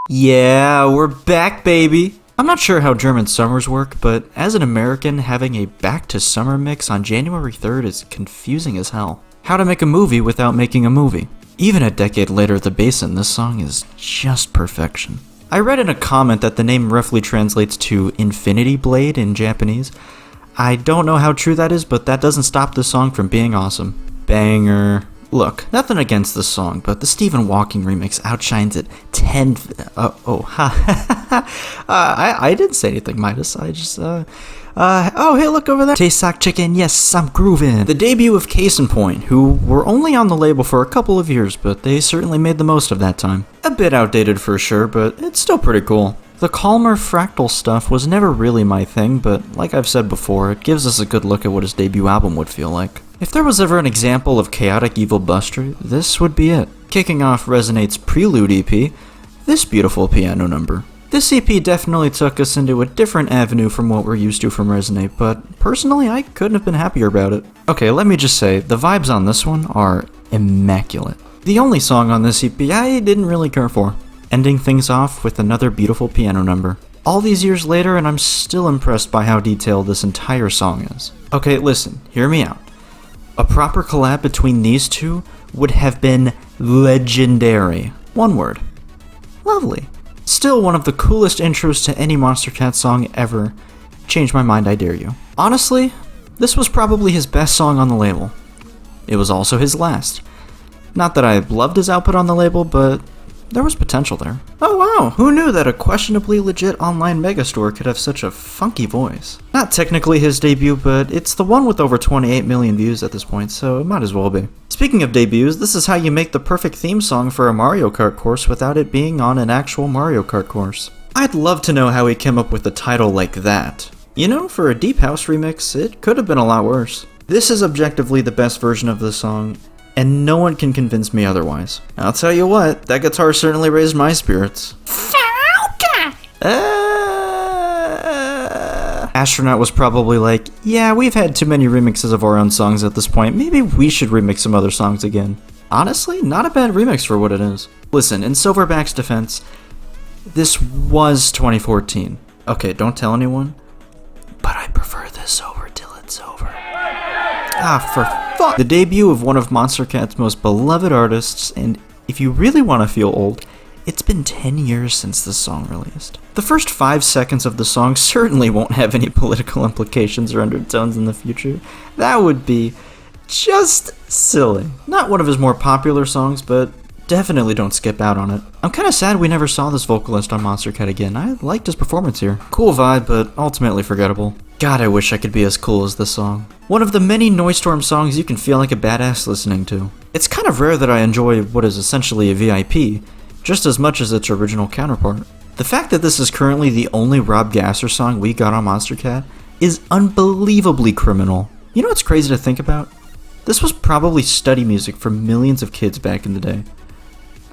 Yeah, we're back, baby! I'm not sure how German summers work, but as an American, having a back to summer mix on January 3rd is confusing as hell. How to make a movie without making a movie. Even a decade later at the base in this song is just perfection. I read in a comment that the name roughly translates to Infinity Blade in Japanese. I don't know how true that is, but that doesn't stop this song from being awesome. Banger. Look, nothing against this song, but the Stephen Hawking remix outshines it 10... I didn't say anything, Midas. I just, oh, hey, look over there. Tastes like chicken, yes, I'm grooving. The debut of Case in Point, who were only on the label for a couple of years, but they certainly made the most of that time. A bit outdated for sure, but it's still pretty cool. The calmer fractal stuff was never really my thing, but like I've said before, it gives us a good look at what his debut album would feel like. If there was ever an example of chaotic evil Buster, this would be it. Kicking off Resonate's Prelude EP, this beautiful piano number. This EP definitely took us into a different avenue from what we're used to from Resonate, but personally I couldn't have been happier about it. Okay, let me just say, the vibes on this one are immaculate. The only song on this EP I didn't really care for. Ending things off with another beautiful piano number. All these years later, and I'm still impressed by how detailed this entire song is. Okay, listen, hear me out. A proper collab between these two would have been legendary. One word. Lovely. Still one of the coolest intros to any Monstercat song ever. Change my mind, I dare you. Honestly, this was probably his best song on the label. It was also his last. Not that I loved his output on the label, but there was potential there. Oh wow, who knew that a questionably legit online megastore could have such a funky voice? Not technically his debut, but it's the one with over 28 million views at this point, so it might as well be. Speaking of debuts, this is how you make the perfect theme song for a Mario Kart course without it being on an actual Mario Kart course. I'd love to know how he came up with a title like that. You know, for a Deep House remix, it could have been a lot worse. This is objectively the best version of the song, and no one can convince me otherwise. I'll tell you what, that guitar certainly raised my spirits. Astronaut was probably like, yeah, we've had too many remixes of our own songs at this point, maybe we should remix some other songs again. Honestly, not a bad remix for what it is. Listen, in Silverback's defense, this was 2014. Okay, don't tell anyone, but I prefer this over till it's over. Ah, for fuck! The debut of one of Monstercat's most beloved artists, and if you really want to feel old, it's been 10 years since this song released. The first 5 seconds of the song certainly won't have any political implications or undertones in the future. That would be just silly. Not one of his more popular songs, but definitely don't skip out on it. I'm kinda sad we never saw this vocalist on Monstercat again. I liked his performance here. Cool vibe, but ultimately forgettable. God, I wish I could be as cool as this song. One of the many Noisestorm songs you can feel like a badass listening to. It's kind of rare that I enjoy what is essentially a VIP, just as much as its original counterpart. The fact that this is currently the only Rob Gasser song we got on Monstercat is unbelievably criminal. You know what's crazy to think about? This was probably study music for millions of kids back in the day.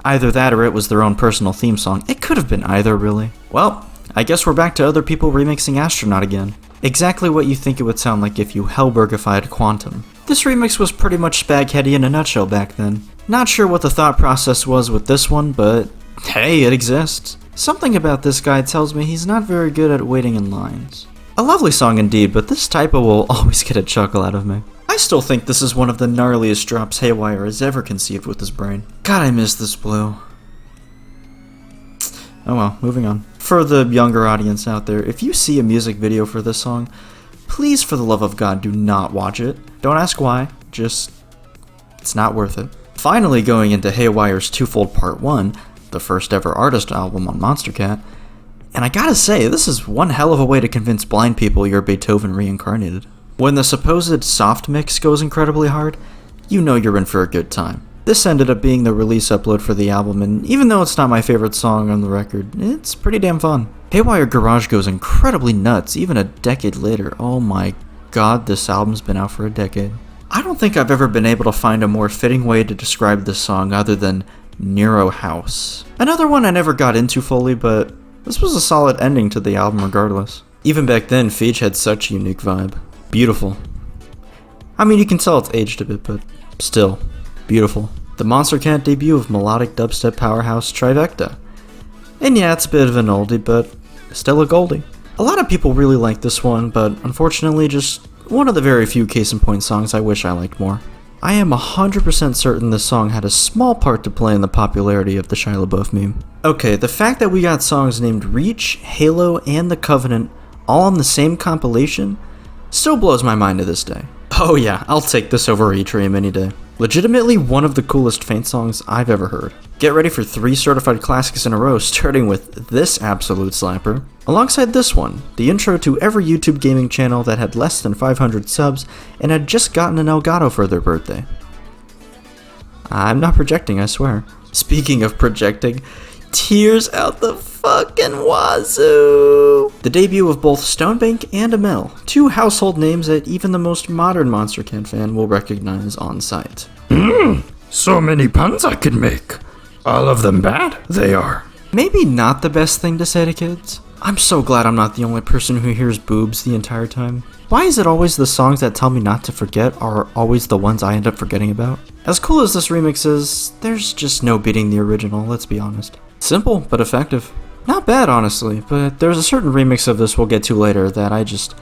Either that or it was their own personal theme song. It could have been either, really. Well, I guess we're back to other people remixing Astronaut again. Exactly what you think it would sound like if you Hellbergified Quantum. This remix was pretty much Spaghetti in a nutshell back then. Not sure what the thought process was with this one, but hey, it exists. Something about this guy tells me he's not very good at waiting in lines. A lovely song indeed, but this typo will always get a chuckle out of me. I still think this is one of the gnarliest drops Haywire has ever conceived with his brain. God, I miss this blue. Oh well, moving on. For the younger audience out there, if you see a music video for this song, please for the love of God do not watch it. Don't ask why, just it's not worth it. Finally going into Haywire's Twofold Part 1, the first ever artist album on Monstercat, and I gotta say, this is one hell of a way to convince blind people you're Beethoven reincarnated. When the supposed soft mix goes incredibly hard, you know you're in for a good time. This ended up being the release upload for the album, and even though it's not my favorite song on the record, it's pretty damn fun. Haywire Garage goes incredibly nuts, even a decade later. Oh my god, this album's been out for a decade. I don't think I've ever been able to find a more fitting way to describe this song other than Nero House. Another one I never got into fully, but this was a solid ending to the album regardless. Even back then, Feige had such a unique vibe. Beautiful. I mean, you can tell it's aged a bit, but still, beautiful. The Monstercat debut of melodic dubstep powerhouse Trivecta. And yeah, it's a bit of an oldie, but still a goldie. A lot of people really like this one, but unfortunately just one of the very few Case in Point songs I wish I liked more. I am 100% certain this song had a small part to play in the popularity of the Shia LaBeouf meme. Okay, the fact that we got songs named Reach, Halo, and The Covenant all on the same compilation still blows my mind to this day. Oh yeah, I'll take this over Atrium any day. Legitimately one of the coolest Faint songs I've ever heard. Get ready for 3 certified classics in a row, starting with this absolute slapper. Alongside this one, the intro to every YouTube gaming channel that had less than 500 subs and had just gotten an Elgato for their birthday. I'm not projecting, I swear. Speaking of projecting, tears out the fucking wazoo! The debut of both Stonebank and Amel, 2 household names that even the most modern Monstercat fan will recognize on sight. So many puns I could make. All of them bad, they are. Maybe not the best thing to say to kids. I'm so glad I'm not the only person who hears boobs the entire time. Why is it always the songs that tell me not to forget are always the ones I end up forgetting about? As cool as this remix is, there's just no beating the original, let's be honest. Simple, but effective. Not bad, honestly, but there's a certain remix of this we'll get to later that I just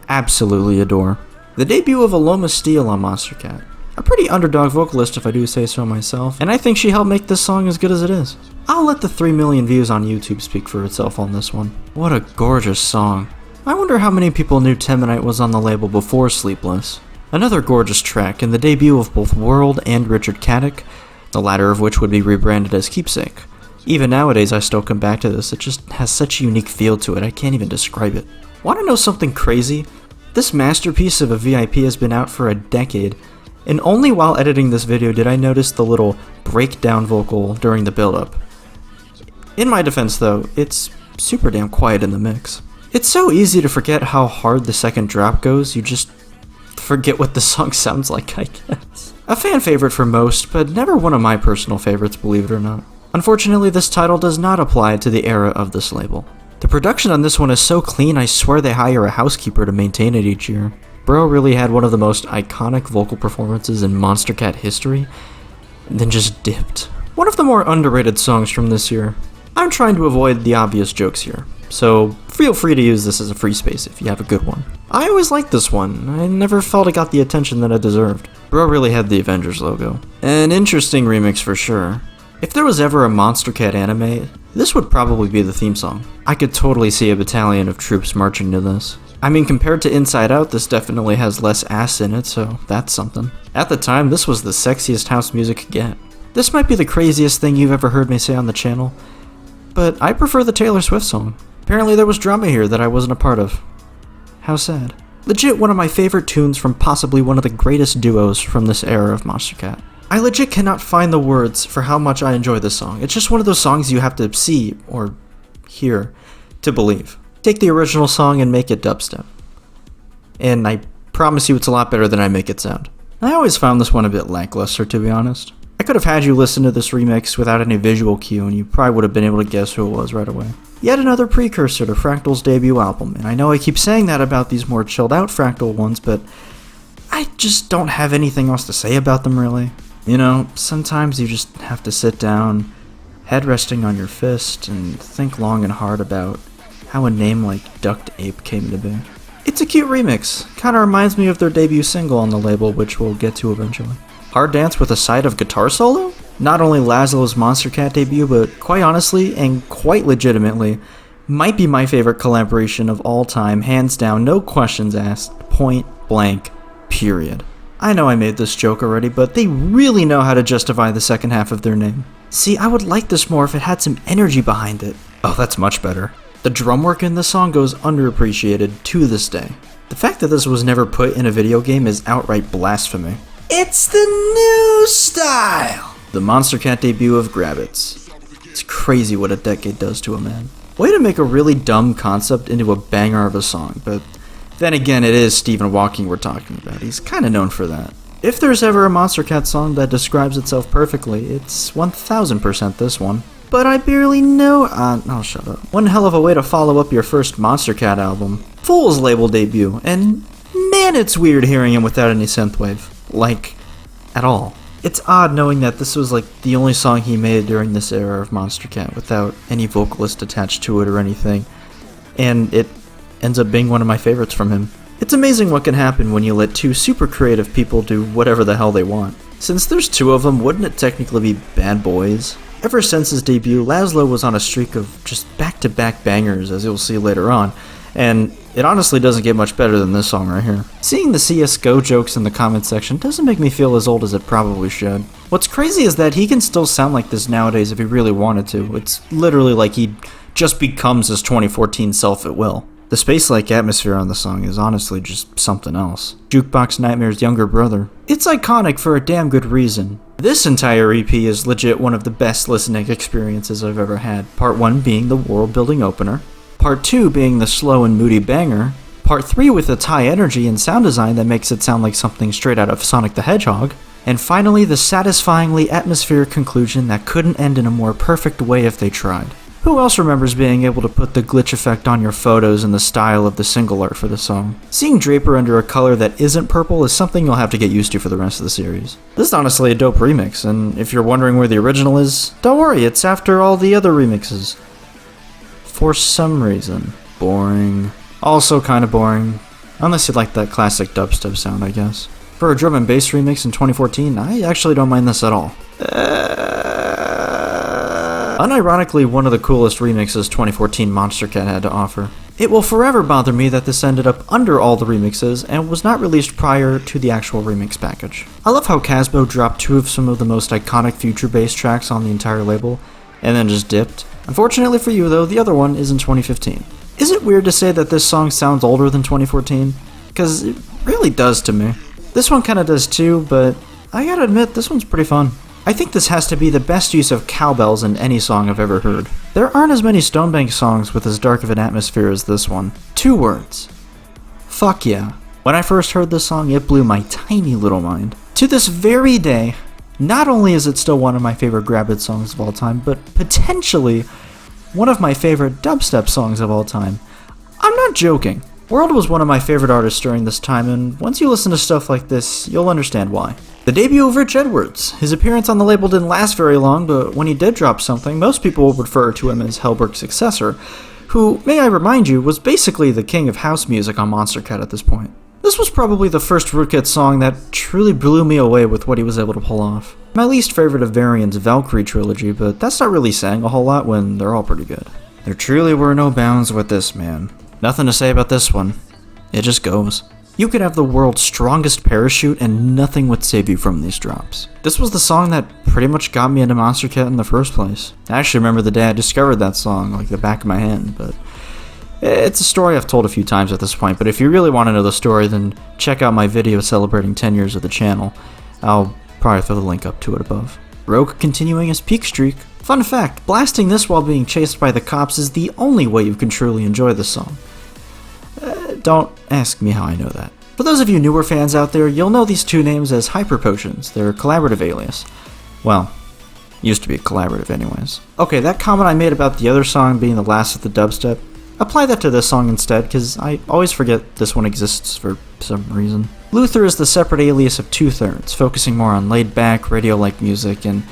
absolutely adore. The debut of Aloma Steele on Monstercat. A pretty underdog vocalist if I do say so myself, and I think she helped make this song as good as it is. I'll let the 3 million views on YouTube speak for itself on this one. What a gorgeous song. I wonder how many people knew Temanite was on the label before Sleepless. Another gorgeous track, and the debut of both World and Richard Caddick, the latter of which would be rebranded as Keepsake. Even nowadays I still come back to this, it just has such a unique feel to it, I can't even describe it. Wanna know something crazy? This masterpiece of a VIP has been out for a decade, and only while editing this video did I notice the little breakdown vocal during the build-up. In my defense though, it's super damn quiet in the mix. It's so easy to forget how hard the second drop goes, you just forget what the song sounds like, I guess. A fan favorite for most, but never one of my personal favorites, believe it or not. Unfortunately, this title does not apply to the era of this label. The production on this one is so clean, I swear they hire a housekeeper to maintain it each year. Bro really had one of the most iconic vocal performances in Monstercat history, and then just dipped. One of the more underrated songs from this year. I'm trying to avoid the obvious jokes here, so feel free to use this as a free space if you have a good one. I always liked this one, I never felt it got the attention that it deserved. Bro really had the Avengers logo. An interesting remix for sure. If there was ever a Monstercat anime, this would probably be the theme song. I could totally see a battalion of troops marching to this. I mean, compared to Inside Out, this definitely has less ass in it, so that's something. At the time, this was the sexiest house music could get. This might be the craziest thing you've ever heard me say on the channel, but I prefer the Taylor Swift song. Apparently there was drama here that I wasn't a part of. How sad. Legit one of my favorite tunes from possibly one of the greatest duos from this era of Monstercat. I legit cannot find the words for how much I enjoy this song. It's just one of those songs you have to see, or hear, to believe. Take the original song and make it dubstep. And I promise you it's a lot better than I make it sound. I always found this one a bit lackluster, to be honest. I could have had you listen to this remix without any visual cue and you probably would have been able to guess who it was right away. Yet another precursor to Fractal's debut album, and I know I keep saying that about these more chilled out Fractal ones, but I just don't have anything else to say about them really. You know, sometimes you just have to sit down, head resting on your fist, and think long and hard about how a name like Duct Ape came to be. It's a cute remix, kinda reminds me of their debut single on the label, which we'll get to eventually. Hard dance with a side of guitar solo? Not only Laszlo's Monstercat debut, but quite honestly, and quite legitimately, might be my favorite collaboration of all time, hands down, no questions asked, point blank, period. I know I made this joke already, but they really know how to justify the second half of their name. See, I would like this more if it had some energy behind it. Oh, that's much better. The drum work in this song goes underappreciated to this day. The fact that this was never put in a video game is outright blasphemy. It's the new style! The Monstercat debut of Grabbits. It's crazy what a decade does to a man. Way to make a really dumb concept into a banger of a song, but then again it is Stephen Hawking we're talking about. He's kinda known for that. If there's ever a Monstercat song that describes itself perfectly, it's 1000% this one. But I barely know. Oh, shut up. One hell of a way to follow up your first Monstercat album. Fool's label debut, and man, it's weird hearing him without any synthwave. Like, at all. It's odd knowing that this was like the only song he made during this era of Monstercat without any vocalist attached to it or anything, and it ends up being one of my favorites from him. It's amazing what can happen when you let two super creative people do whatever the hell they want. Since there's two of them, wouldn't it technically be bad boys? Ever since his debut, Laszlo was on a streak of just back-to-back bangers, as you'll see later on, and it honestly doesn't get much better than this song right here. Seeing the CSGO jokes in the comment section doesn't make me feel as old as it probably should. What's crazy is that he can still sound like this nowadays if he really wanted to. It's literally like he just becomes his 2014 self at will. The space-like atmosphere on the song is honestly just something else. Jukebox Nightmare's younger brother. It's iconic for a damn good reason. This entire EP is legit one of the best listening experiences I've ever had. Part 1 being the world-building opener, Part 2 being the slow and moody banger, Part 3 with its high energy and sound design that makes it sound like something straight out of Sonic the Hedgehog, and finally the satisfyingly atmospheric conclusion that couldn't end in a more perfect way if they tried. Who else remembers being able to put the glitch effect on your photos in the style of the single art for the song? Seeing Draper under a color that isn't purple is something you'll have to get used to for the rest of the series. This is honestly a dope remix, and if you're wondering where the original is, don't worry, it's after all the other remixes. For some reason. Boring. Also kinda boring. Unless you like that classic dubstep sound, I guess. For a drum and bass remix in 2014, I actually don't mind this at all. Unironically, one of the coolest remixes 2014 Monstercat had to offer. It will forever bother me that this ended up under all the remixes and was not released prior to the actual remix package. I love how Casbo dropped two of some of the most iconic future bass tracks on the entire label, and then just dipped. Unfortunately for you though, the other one is in 2015. Is it weird to say that this song sounds older than 2014? Because it really does to me. This one kinda does too, but I gotta admit, this one's pretty fun. I think this has to be the best use of cowbells in any song I've ever heard. There aren't as many Stonebank songs with as dark of an atmosphere as this one. 2 words. Fuck yeah. When I first heard this song, it blew my tiny little mind. To this very day, not only is it still one of my favorite Grabbit songs of all time, but potentially one of my favorite dubstep songs of all time. I'm not joking. World was one of my favorite artists during this time, and once you listen to stuff like this, you'll understand why. The debut of Rich Edwards. His appearance on the label didn't last very long, but when he did drop something, most people would refer to him as Hellberg's successor, who, may I remind you, was basically the king of house music on Monstercat at this point. This was probably the first Rootkit song that truly blew me away with what he was able to pull off. My least favorite of Varian's Valkyrie trilogy, but that's not really saying a whole lot when they're all pretty good. There truly were no bounds with this man. Nothing to say about this one. It just goes. You could have the world's strongest parachute and nothing would save you from these drops. This was the song that pretty much got me into Monstercat in the first place. I actually remember the day I discovered that song like the back of my hand, but it's a story I've told a few times at this point, but if you really want to know the story, then check out my video celebrating 10 years of the channel. I'll probably throw the link up to it above. Rogue continuing his peak streak. Fun fact, blasting this while being chased by the cops is the only way you can truly enjoy this song. Don't ask me how I know that. For those of you newer fans out there, you'll know these two names as Hyper Potions, their collaborative alias. Well, used to be collaborative anyways. Okay, that comment I made about the other song being the last of the dubstep, apply that to this song instead, because I always forget this one exists for some reason. Luther is the separate alias of 2/3, focusing more on laid-back, radio-like music, and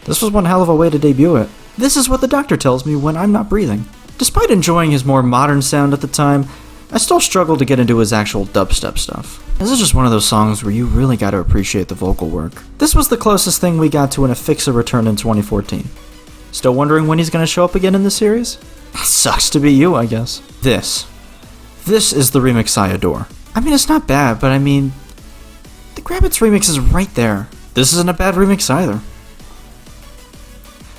this was one hell of a way to debut it. This is what the doctor tells me when I'm not breathing. Despite enjoying his more modern sound at the time, I still struggle to get into his actual dubstep stuff. This is just one of those songs where you really gotta appreciate the vocal work. This was the closest thing we got to an Affixa return in 2014. Still wondering when he's gonna show up again in the series? Sucks to be you, I guess. This is the remix I adore. I mean, it's not bad, but I mean, the Grabbits remix is right there. This isn't a bad remix either.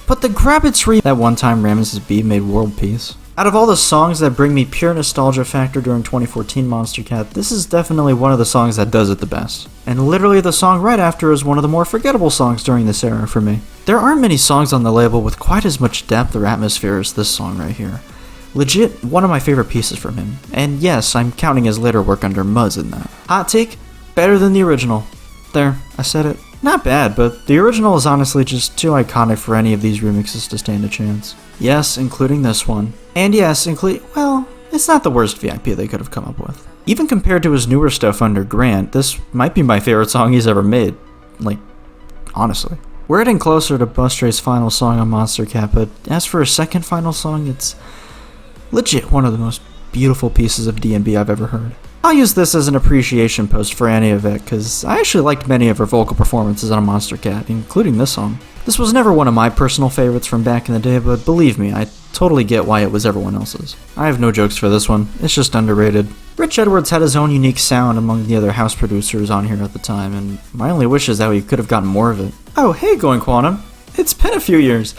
But the Grabbits remix that one time Ramesses B made world peace. Out of all the songs that bring me pure nostalgia factor during 2014 Monstercat, this is definitely one of the songs that does it the best. And literally the song right after is one of the more forgettable songs during this era for me. There aren't many songs on the label with quite as much depth or atmosphere as this song right here. Legit, one of my favorite pieces from him. And yes, I'm counting his later work under Muzz in that. Hot take? Better than the original. There, I said it. Not bad, but the original is honestly just too iconic for any of these remixes to stand a chance. Yes, including this one. And yes, well, it's not the worst VIP they could have come up with. Even compared to his newer stuff under Grant, this might be my favorite song he's ever made. Like, honestly. We're getting closer to Bustray's final song on Monstercat, but as for his second final song, it's legit one of the most beautiful pieces of D&B I've ever heard. I'll use this as an appreciation post for Annie Yvette, because I actually liked many of her vocal performances on Monstercat, including this song. This was never one of my personal favorites from back in the day, but believe me, I totally get why it was everyone else's. I have no jokes for this one, it's just underrated. Rich Edwards had his own unique sound among the other house producers on here at the time, and my only wish is that we could have gotten more of it. Oh, hey Going Quantum! It's been a few years!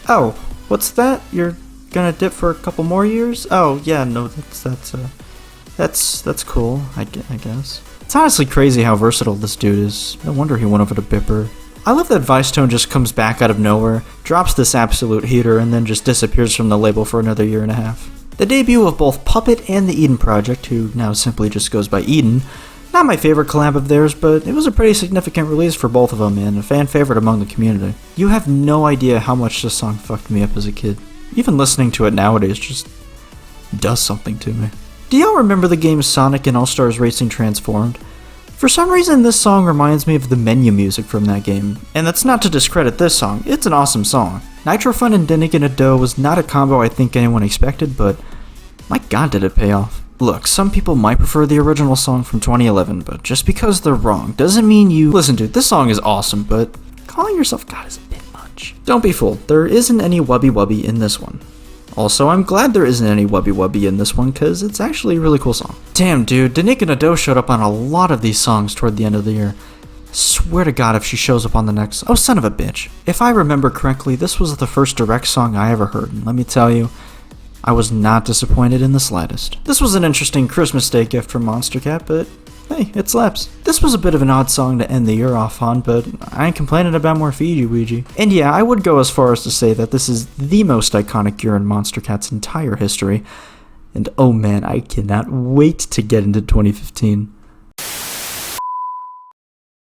Oh, what's that? You're gonna dip for a couple more years? Oh, yeah, no, that's cool, I guess. It's honestly crazy how versatile this dude is. No wonder he went over to Bipper. I love that Vicetone just comes back out of nowhere, drops this absolute heater, and then just disappears from the label for another year and a half. The debut of both Puppet and the Eden Project, who now simply just goes by Eden. Not my favorite collab of theirs, but it was a pretty significant release for both of them and a fan favorite among the community. You have no idea how much this song fucked me up as a kid. Even listening to it nowadays just does something to me. Do y'all remember the game Sonic and All-Stars Racing Transformed? For some reason, this song reminds me of the menu music from that game, and that's not to discredit this song, it's an awesome song. Nitro Fun and Dinnick in a Dough was not a combo I think anyone expected, but my god did it pay off. Look, some people might prefer the original song from 2011, but just because they're wrong doesn't mean you... Listen dude, this song is awesome, but calling yourself God is a bit much. Don't be fooled, there isn't any wubby wubby in this one. Also, I'm glad there isn't any wubby wubby in this one, cause it's actually a really cool song. Damn dude, Dinnick and a Dough showed up on a lot of these songs toward the end of the year. Swear to god if she shows up on the next... Oh son of a bitch. If I remember correctly, this was the first direct song I ever heard, and let me tell you, I was not disappointed in the slightest. This was an interesting Christmas Day gift from Monstercat, but hey, it slaps. This was a bit of an odd song to end the year off on, but I ain't complaining about more Fiji Ouija. And yeah, I would go as far as to say that this is the most iconic year in Monstercat's entire history, and oh man, I cannot wait to get into 2015.